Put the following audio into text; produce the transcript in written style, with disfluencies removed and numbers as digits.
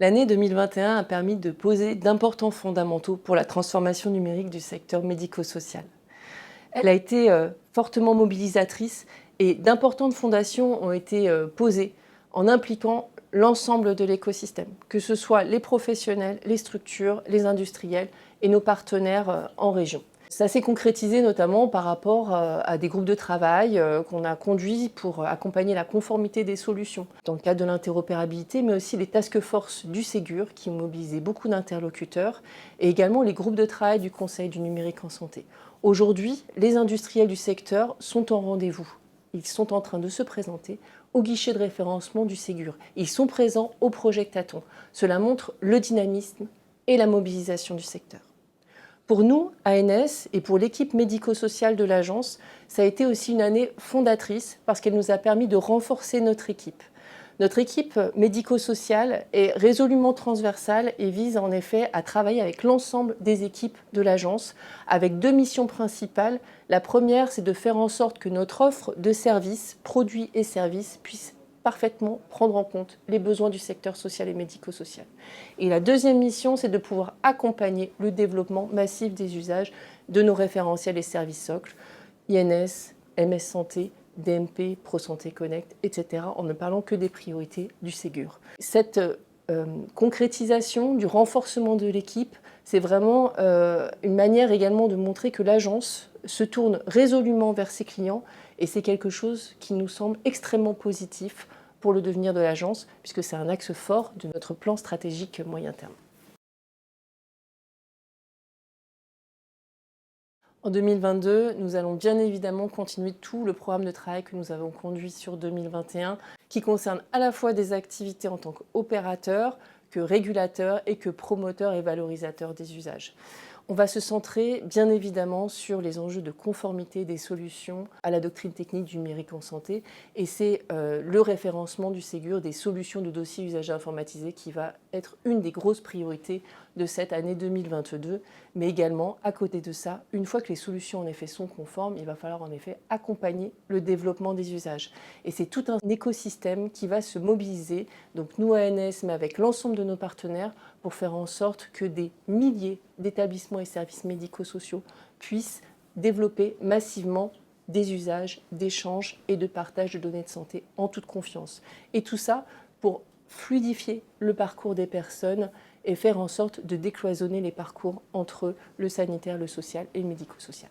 L'année 2021 a permis de poser d'importants fondamentaux pour la transformation numérique du secteur médico-social. Elle a été fortement mobilisatrice et d'importantes fondations ont été posées en impliquant l'ensemble de l'écosystème, que ce soit les professionnels, les structures, les industriels et nos partenaires en région. Ça s'est concrétisé notamment par rapport à des groupes de travail qu'on a conduits pour accompagner la conformité des solutions dans le cadre de l'interopérabilité, mais aussi les task force du Ségur qui ont mobilisé beaucoup d'interlocuteurs et également les groupes de travail du Conseil du numérique en santé. Aujourd'hui, les industriels du secteur sont en rendez-vous. Ils sont en train de se présenter au guichet de référencement du Ségur. Ils sont présents au Projectathon. Cela montre le dynamisme et la mobilisation du secteur. Pour nous, ANS, et pour l'équipe médico-sociale de l'agence, ça a été aussi une année fondatrice parce qu'elle nous a permis de renforcer notre équipe. Notre équipe médico-sociale est résolument transversale et vise en effet à travailler avec l'ensemble des équipes de l'agence avec deux missions principales. La première, c'est de faire en sorte que notre offre de services, produits et services puisse parfaitement prendre en compte les besoins du secteur social et médico-social. Et la deuxième mission, c'est de pouvoir accompagner le développement massif des usages de nos référentiels et services socles, INS, MS Santé, DMP, ProSanté Connect, etc., en ne parlant que des priorités du Ségur. Cette concrétisation du renforcement de l'équipe, c'est vraiment une manière également de montrer que l'agence se tourne résolument vers ses clients et c'est quelque chose qui nous semble extrêmement positif pour le devenir de l'agence puisque c'est un axe fort de notre plan stratégique moyen terme. En 2022, nous allons bien évidemment continuer tout le programme de travail que nous avons conduit sur 2021, qui concerne à la fois des activités en tant qu'opérateur, que régulateur et que promoteur et valorisateur des usages. On va se centrer bien évidemment sur les enjeux de conformité des solutions à la doctrine technique du numérique en santé et c'est le référencement du Ségur des solutions de dossiers usagers informatisés qui va être une des grosses priorités de cette année 2022. Mais également, à côté de ça, une fois que les solutions en effet sont conformes, il va falloir en effet accompagner le développement des usages. Et c'est tout un écosystème qui va se mobiliser, donc nous ANS, mais avec l'ensemble de nos partenaires, pour faire en sorte que des milliers d'établissements et services médico-sociaux puissent développer massivement des usages, d'échanges et de partage de données de santé en toute confiance. Et tout ça pour fluidifier le parcours des personnes et faire en sorte de décloisonner les parcours entre le sanitaire, le social et le médico-social.